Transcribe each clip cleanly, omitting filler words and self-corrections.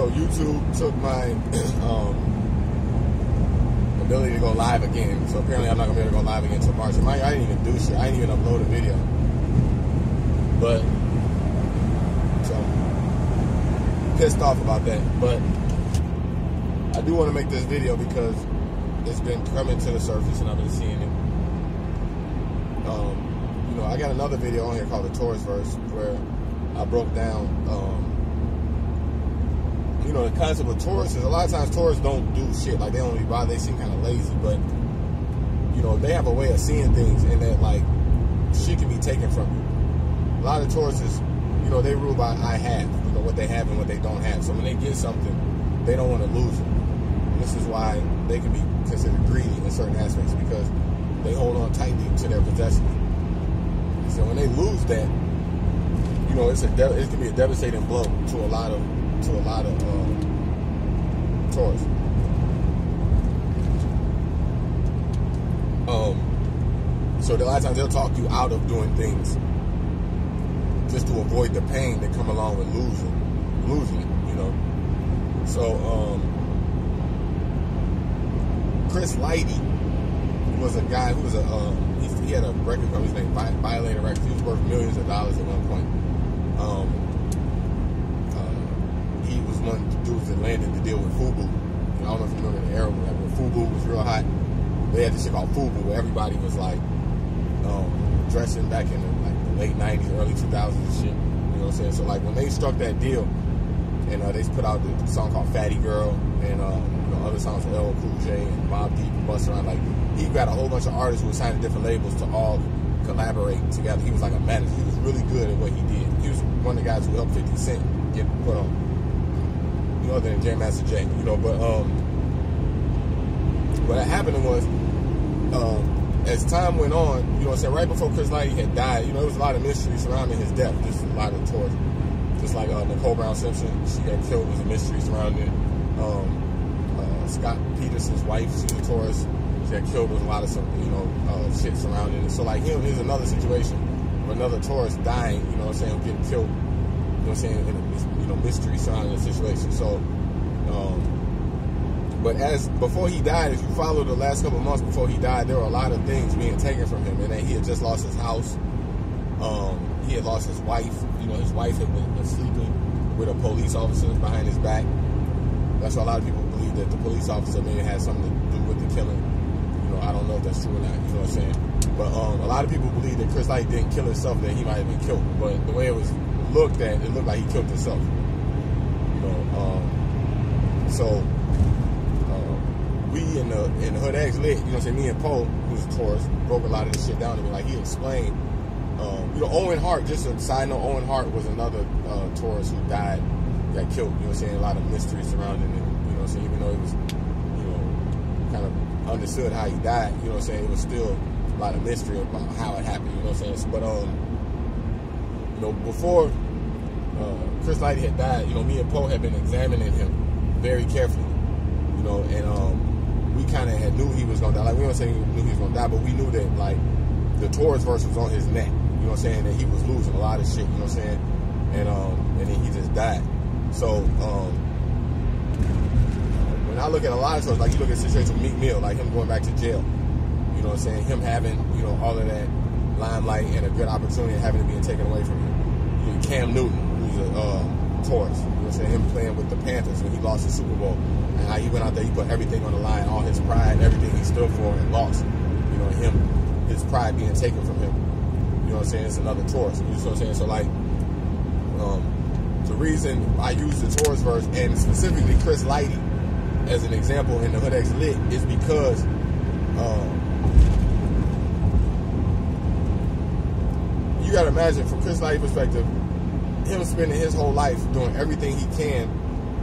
So YouTube took my ability to go live again. So apparently I'm not gonna be able to go live again until March. I didn't even do shit. I didn't even upload a video. But so pissed off about that. But I do want to make this video because it's been coming to the surface and I've been seeing it. You know, I got another video on here called the Taurusverse where I broke down you know, the concept of Taurus is a lot of times Taurus don't do shit. Like, they don't really bother. They seem kind of lazy, but you know, they have a way of seeing things and that, like, shit can be taken from you. A lot of Tauruses, you know, they rule by I have, you know, what they have and what they don't have. So when they get something, they don't want to lose it. And this is why they can be considered greedy in certain aspects, because they hold on tightly to their possessions. So when they lose that, you know, it can be a devastating blow to a lot of Taurus. So a lot of times they'll talk you out of doing things just to avoid the pain that come along with losing it, you know. So Chris Lighty was a guy who was he had a record company named Violator Records. He was worth millions of dollars at one point. He was one of the dudes that landed the deal with FUBU. I don't know if you remember the era when FUBU was real hot. They had this shit called FUBU where everybody was like dressing back in the late 90s, early 2000s and shit. You know what I'm saying? So like when they struck that deal and they put out the song called Fatty Girl and you know, other songs with LL Cool J and Mobb Deep and Busta Rhymes, like he got a whole bunch of artists who were signed to different labels to all collaborate together. He was like a manager. He was really good at what he did. He was one of the guys who helped 50 Cent get put on. You know, other than J Master J, you know, but what happened was, as time went on, you know what I'm saying, right before Chris Lighty had died, you know, there was a lot of mystery surrounding his death. Just a lot of Taurus. Just like Nicole Brown Simpson, she got killed, was a mystery surrounding it. Scott Peterson's wife, she's a Taurus, she got killed, was a lot of shit surrounding it. So like him, here's another situation of another Taurus dying, you know what I'm saying, getting killed, you know what I'm saying, in a mystery surrounding the situation. So but before he died, if you follow the last couple of months before he died, there were a lot of things being taken from him, and that he had just lost his house. He had lost his wife. You know, his wife had been sleeping with a police officer behind his back. That's why a lot of people believe that the police officer may have had something to do with the killing. You know, I don't know if that's true or not. You know what I'm saying? But a lot of people believe that Chris Lighty didn't kill himself, that he might have been killed. But the way it was looked at, it looked like he killed himself. You know, so. We in the Hood X Lit, you know what I'm saying, me and Poe, who's a Taurus, broke a lot of this shit down to me. Like, he explained, you know, Owen Hart, just a side note, Owen Hart was another Taurus who died, got killed, you know what I'm saying, a lot of mystery surrounding it, you know what I'm saying, even though it was, you know, kind of understood how he died, you know what I'm saying, it was still a lot of mystery about how it happened, you know what I'm saying, but, you know, before Chris Lighty had died, you know, me and Poe had been examining him very carefully, you know, and, we kind of knew he was going to die. Like, we don't say we knew he was going to die, but we knew that, like, the Taurusverse was on his neck. You know what I'm saying? That he was losing a lot of shit, you know what I'm saying? And then he just died. So, when I look at a lot of Taurus, like, you look at situations with Meek Mill, like him going back to jail. You know what I'm saying? Him having, you know, all of that limelight and a good opportunity and having it being taken away from him. You know, Cam Newton, who's a Taurus. You know what I'm saying? Him playing with the Panthers when he lost the Super Bowl. And how he went out there, he put everything on the line, all his pride, everything he stood for, and lost. You know, his pride being taken from him. You know what I'm saying? It's another Taurus. You know what I'm saying? So, like, the reason I use the Taurusverse, and specifically Chris Lighty, as an example in the Hood X Lit, is because you got to imagine, from Chris Lighty's perspective, him spending his whole life doing everything he can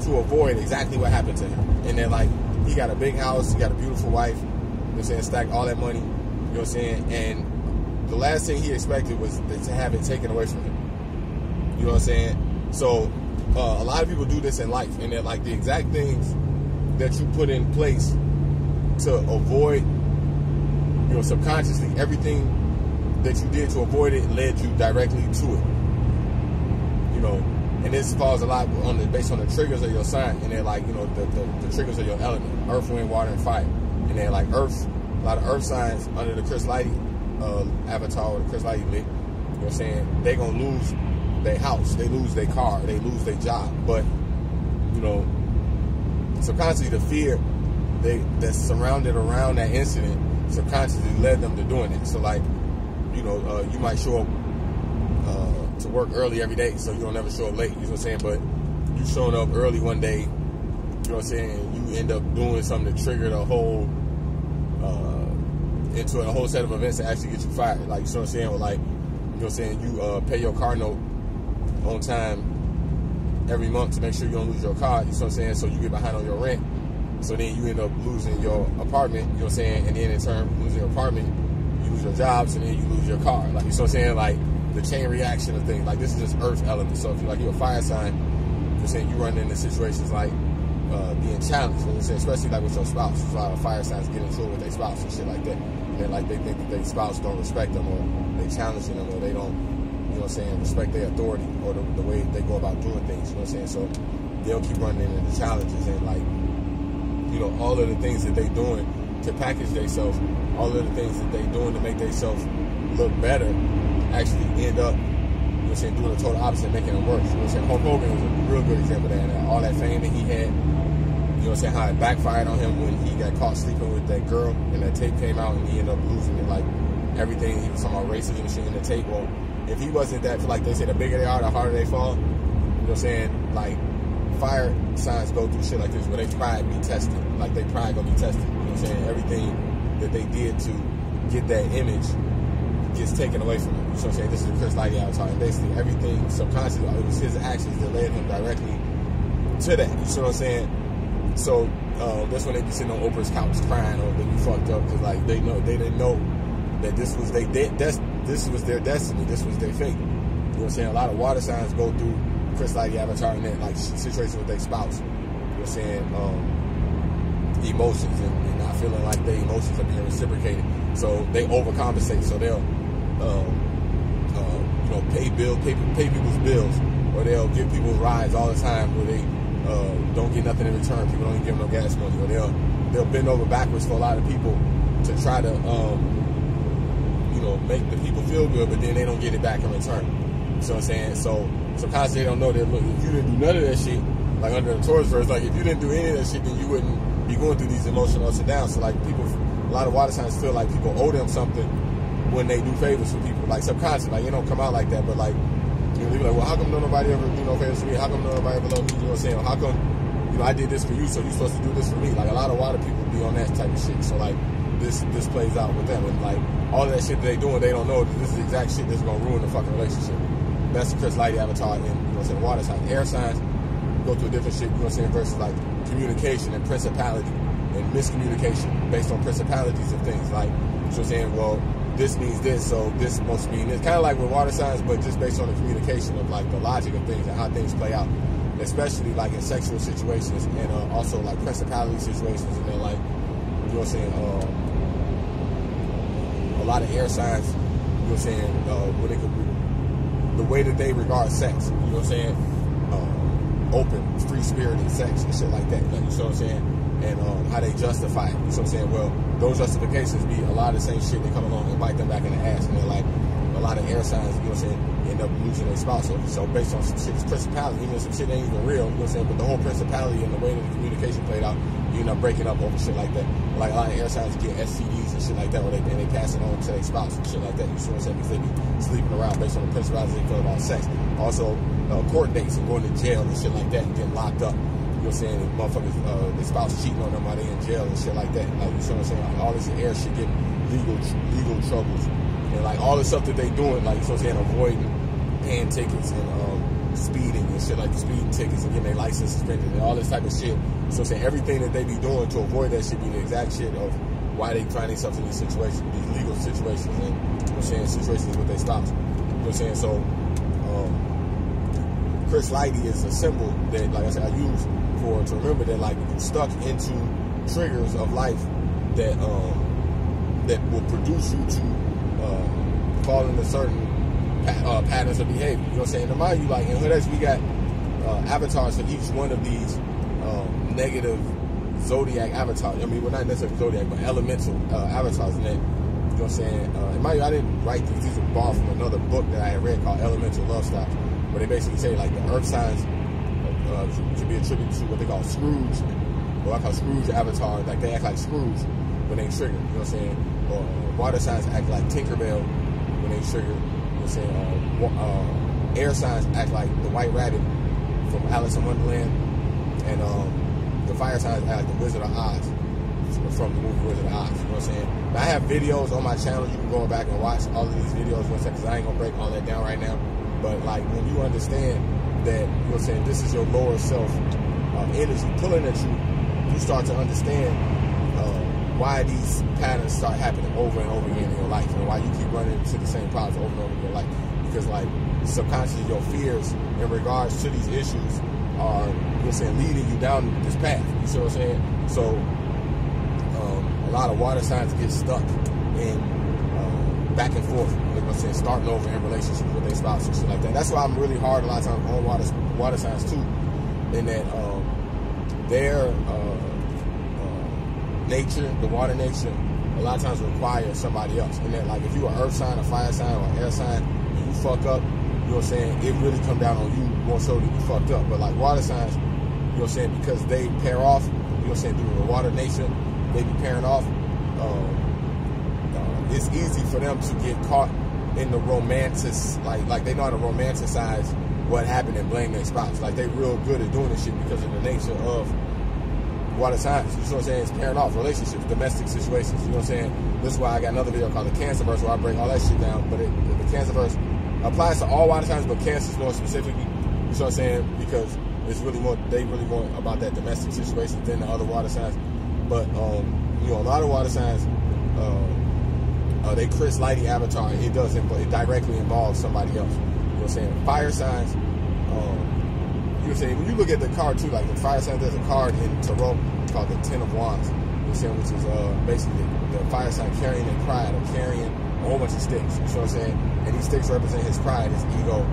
to avoid exactly what happened to him. And then, like, he got a big house, he got a beautiful wife, you know what I'm saying, stacked all that money, you know what I'm saying, and the last thing he expected was to have it taken away from him. You know what I'm saying? So, a lot of people do this in life, and they're like, the exact things that you put in place to avoid, you know, subconsciously, everything that you did to avoid it led you directly to it. You know, and this falls a lot based on the triggers of your sign, and they're like, you know, the triggers of your element, earth, wind, water, and fire. And they're like earth, a lot of earth signs under the Chris Lighty avatar or the Chris Lighty lick, you know what I'm saying, they gonna lose their house, they lose their car, they lose their job. But, you know, subconsciously the fear that's surrounded around that incident subconsciously led them to doing it. So like, you know, you might show up to work early every day, so you don't ever show up late, you know what I'm saying, but you showing up early one day, you know what I'm saying, you end up doing something to trigger the whole into a whole set of events to actually get you fired. Like, you know what I'm saying, or like, you know what I'm saying, you pay your car note on time every month to make sure you don't lose your car, you know what I'm saying, so you get behind on your rent, so then you end up losing your apartment, you know what I'm saying, and then in turn losing your apartment, you lose your jobs, and then you lose your car. Like, you know what I'm saying, like the chain reaction of things. Like, this is just earth element. So if you're a fire sign, you know what I'm saying, you run into situations like being challenged, you know what I'm saying, especially like with your spouse. There's a lot of fire signs get into it with their spouse and shit like that. And then like they think that their spouse don't respect them, or they challenging them, or they don't, you know what I'm saying, respect their authority or the way they go about doing things, you know what I'm saying. So they'll keep running into challenges, and like, you know, all of the things that they doing to package themselves, all of the things that they doing to make themselves look better, actually end up, you know what I'm saying, doing the total opposite, making it worse. You know what I'm saying? Hulk Hogan was a real good example of that. And all that fame that he had, you know what I'm saying, how it backfired on him when he got caught sleeping with that girl, and that tape came out, and he ended up losing it. Like, everything, he was talking about racism and shit in the tape. Well, if he wasn't that, like they say, the bigger they are, the harder they fall. You know what I'm saying? Like, fire signs go through shit like this where they pride be tested. Like, they pride gonna be tested. You know what I'm saying? Everything that they did to get that image gets taken away from him. You know what I'm saying? This is the Chris Lighty avatar, and basically everything subconsciously, it was his actions that led him directly to that. You know what I'm saying? So that's when they be sitting on Oprah's couch crying, or they be fucked up because like they didn't know that this was their destiny, this was their fate. You know what I'm saying? A lot of water signs go through Chris Lighty avatar in that like situation with their spouse. You know what I'm saying? Emotions and not feeling like their emotions are being reciprocated. So they overcompensate. So they'll you know, pay people's bills, or they'll give people rides all the time where they don't get nothing in return. People don't even give them no gas money, or they'll bend over backwards for a lot of people to try to you know, make the people feel good, but then they don't get it back in return. You know what I'm saying? So sometimes they don't know that, look, if you didn't do none of that shit, like under the Taurusverse, like if you didn't do any of that shit, then you wouldn't be going through these emotional ups and downs. So like people, a lot of water signs feel like people owe them something when they do favors for people, like subconsciously, like it don't come out like that, but like, you know, they be like, well, how come nobody ever do no favors for me? How come nobody ever love me? You know what I'm saying? How come, you know, I did this for you, so you're supposed to do this for me? Like a lot of water people be on that type of shit. So like this plays out with them, and like all of that shit that they doing, they don't know that this is the exact shit that's gonna ruin the fucking relationship. That's the Chris Lighty avatar in, you know what I'm saying, water signs. Air signs go through a different shit, you know what I'm saying, versus like communication and principality and miscommunication based on principalities of things. Like, you know what I'm saying, well, this means this, so this must mean this. Kind of like with water signs, but just based on the communication of like the logic of things and how things play out, especially like in sexual situations and also like principality situations. And then like, you know what I'm saying, a lot of air signs, you know what I'm saying, when it could be the way that they regard sex, you know what I'm saying, open, free-spirited sex and shit like that, like, you know what I'm saying, and how they justify it, you know what I'm saying. Well, those justifications be a lot of the same shit that come along and bite them back in the ass, and they're like, a lot of air signs, you know what I'm saying, end up losing their spouse. So based on some shit, it's principality, even if some shit ain't even real, you know what I'm saying, but the whole principality and the way that the communication played out, you end up breaking up over shit like that. Like a lot of air signs get STDs and shit like that, where they pass it on to their spouse and shit like that, you know what I'm saying, because they be sleeping around based on the principalities they feel about sex. Also, court dates and going to jail and shit like that, and getting locked up. You know what I'm saying? And motherfuckers, their spouse cheating on them while they in jail and shit like that. Like, you know what I'm saying? Like, all this air shit, getting legal troubles. And like all the stuff that they doing, like, you know what I'm saying, avoiding paying tickets and speeding and shit, like the speeding tickets and getting their license suspended and all this type of shit. So I'm saying everything that they be doing to avoid that shit be the exact shit of why they find themselves in these situations, these legal situations, and, you know what I'm saying, situations with their spouse. You know what I'm saying? So Chris Lighty is a symbol that, like I said, I use to remember that, like, if you're stuck into triggers of life that that will produce you to fall into certain patterns of behavior. You know what I'm saying? To mind you, like in Hood X, we got avatars for each one of these negative zodiac avatars. I mean, well, not necessarily zodiac, but elemental avatars in that. You know what I'm saying? And mind you, I didn't write these. These were borrowed from another book that I had read called Elemental Love Styles, where they basically say like the earth signs should be attributed to what they call Scrooge, or I call Scrooge avatar. Like they act like Scrooge when they trigger. You know what I'm saying? Or water signs act like Tinkerbell when they trigger. You know what I'm saying? Air signs act like the White Rabbit from Alice in Wonderland, and the fire signs act like the Wizard of Oz from the movie Wizard of Oz. You know what I'm saying? Now, I have videos on my channel. You can go back and watch all of these videos because I ain't gonna break all that down right now. But like when you understand that, you know what I'm saying, this is your lower self energy pulling at you, you start to understand why these patterns start happening over and over again in your life, and why you keep running into the same problems over and over in your life. Because like subconsciously your fears in regards to these issues are, you know what I'm saying, leading you down this path. You see what I'm saying? So a lot of water signs get stuck in back and forth, you know what I'm saying, starting over in relationships with their spouse and shit like that. That's why I'm really hard a lot of times on water signs too, in that their nature, the water nature, a lot of times requires somebody else. And that, like, if you're an earth sign, a fire sign, or an air sign, and you fuck up, you know what I'm saying, it really come down on you more so than you fucked up. But like water signs, you know what I'm saying, because they pair off, you know what I'm saying, due to the water nature, they be pairing off, it's easy for them to get caught in the romantic, like they know how to romanticize what happened and blame their spouse. Like, they real good at doing this shit because of the nature of water signs. You know what I'm saying? It's pairing off relationships, domestic situations. You know what I'm saying? This is why I got another video called the Cancerverse, where I break all that shit down. But the Cancerverse applies to all water signs, but Cancer's more specifically. You know what I'm saying? Because it's really more, they really more about that domestic situation than the other water signs. But you know, a lot of water signs, they Chris Lighty avatar. It directly involves somebody else. You know what I'm saying? Fire signs. You know what I'm saying? When you look at the card too, like the fire signs, there's a card in Tarot called the Ten of Wands. You know what I'm saying? Which is basically the fire sign carrying their pride, or carrying a whole bunch of sticks. You know what I'm saying? And these sticks represent his pride, his ego,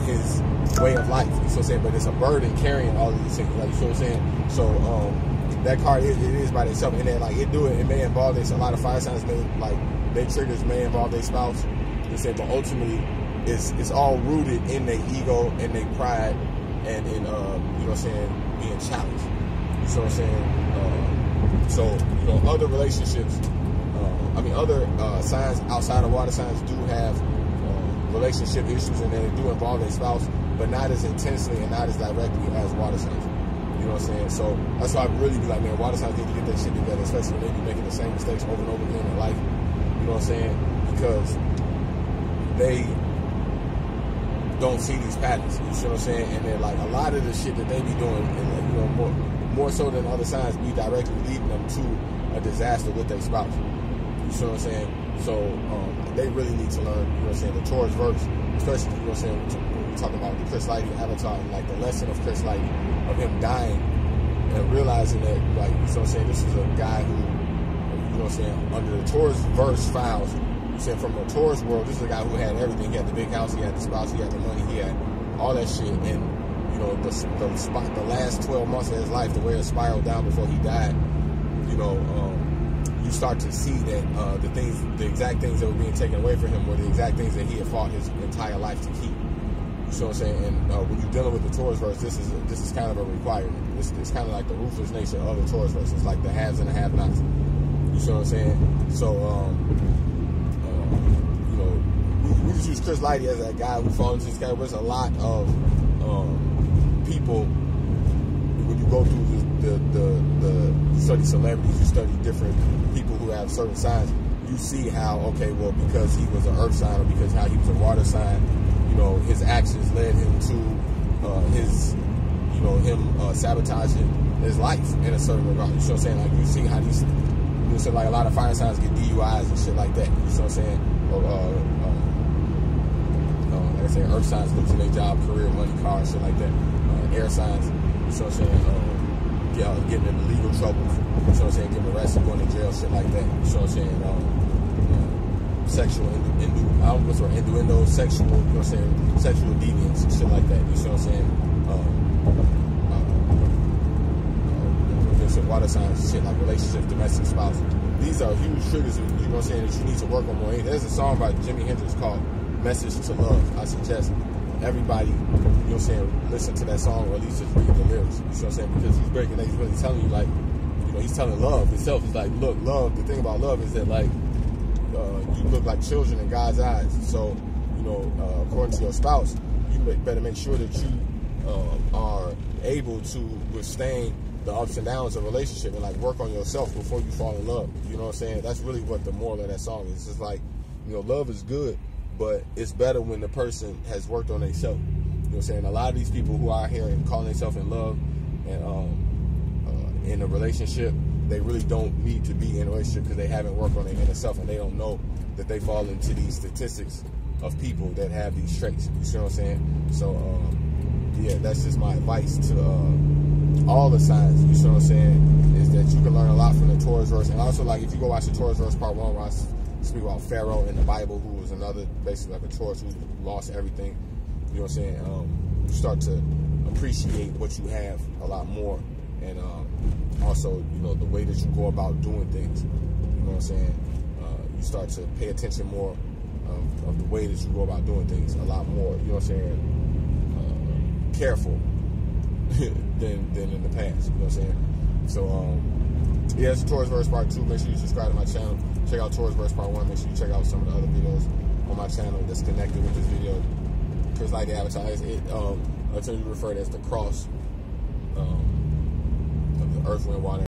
his way of life. You know what I'm saying? But it's a burden carrying all of these things. Like, you know what I'm saying? So that card it is by itself, and then like it may involve this. A lot of fire signs may, like, their triggers may involve their spouse. You know what I'm saying? But ultimately, it's all rooted in their ego and their pride, and in you know what I'm saying, being challenged. You know what I'm saying? So you know, other relationships, other signs outside of water signs do have relationship issues, and they do involve their spouse, but not as intensely and not as directly as water signs. You know what I'm saying? So that's why I really be like, man, water signs need to get that shit together, especially when they be making the same mistakes over and over again in life. You know what I'm saying? Because they don't see these patterns. You see what I'm saying? And then like a lot of the shit that they be doing, and like, you know, more so than other signs, be directly leading them to a disaster with their spouse. You see what I'm saying? So they really need to learn, you know what I'm saying, the Taurusverse, especially, you know what I'm saying, when we're talking about the Chris Lighty avatar, and like the lesson of Chris Lighty, of him dying and realizing that, like, you know what I'm saying, this is a guy who, you know what I'm saying, under the Taurusverse files, you know what I'm saying, from the Taurus world, this is a guy who had everything. He had the big house, he had the spouse, he had the money, he had all that shit. And you know, the last 12 months of his life, the way it spiraled down before he died, you know, you start to see that the exact things that were being taken away from him were the exact things that he had fought his entire life to keep. You see what I'm saying? And when you're dealing with the Taurusverse, this is kind of a requirement. It's kind of like the ruthless nature of the Taurusverse. It's like the haves and the have-nots. You see what I'm saying? So, you know, we just use Chris Lighty as a guy who falls into this category. There's a lot of people, when you go through you study celebrities, you study different people who have certain signs, you see how, okay, well, because he was an earth sign, or because how he was a water sign, you know, his actions led him to him sabotaging his life in a certain regard. You see what I'm saying? Like, you see how these, you know, so like a lot of fire signs get DUIs and shit like that. You see what I'm saying? Or like I say, earth signs losing their job, career, money, cars, shit like that. Air signs, you see what I'm saying? Getting into legal trouble. You see what I'm saying? Getting arrested, going to jail, shit like that. You see what I'm saying? Sexual innuendo, sexual, you know what I'm saying, sexual deviance, shit like that. You see what I'm saying? water signs, shit like relationships, domestic spouse. These are huge triggers, you know what I'm saying, that you need to work on more. There's a song by Jimi Hendrix called Message to Love. I suggest everybody, you know what I'm saying, listen to that song or at least just read the lyrics. You know what I'm saying? Because he's breaking that, he's really telling you, like, you know, he's telling love itself. He's like, look, love, the thing about love is that, like, you look like children in God's eyes. So, you know, according to your spouse, you better make sure that you are able to withstand the ups and downs of a relationship and like work on yourself before you fall in love. You know what I'm saying? That's really what the moral of that song is. It's just like, you know, love is good, but it's better when the person has worked on themselves. You know what I'm saying? A lot of these people who are out here and calling themselves in love and in a relationship, they really don't need to be in a relationship because they haven't worked on their inner self and they don't know that they fall into these statistics of people that have these traits. You see what I'm saying? So, yeah, that's just my advice to all the signs. You see what I'm saying? Is that you can learn a lot from the Taurusverse. And also, like, if you go watch the Taurusverse part 1, where I speak about Pharaoh in the Bible, who was another, basically like a Taurus who lost everything. You know what I'm saying? You start to appreciate what you have a lot more. And also, you know, the way that you go about doing things. You know what I'm saying? You start to pay attention more of the way that you go about doing things a lot more. You know what I'm saying? Careful than in the past. You know what I'm saying? So, yeah, it's Taurusverse Part 2. Make sure you subscribe to my channel. Check out Taurusverse Part 1. Make sure you check out some of the other videos on my channel that's connected with this video. Because like the avatar, I tend to refer to as the cross of the earth, wind, water,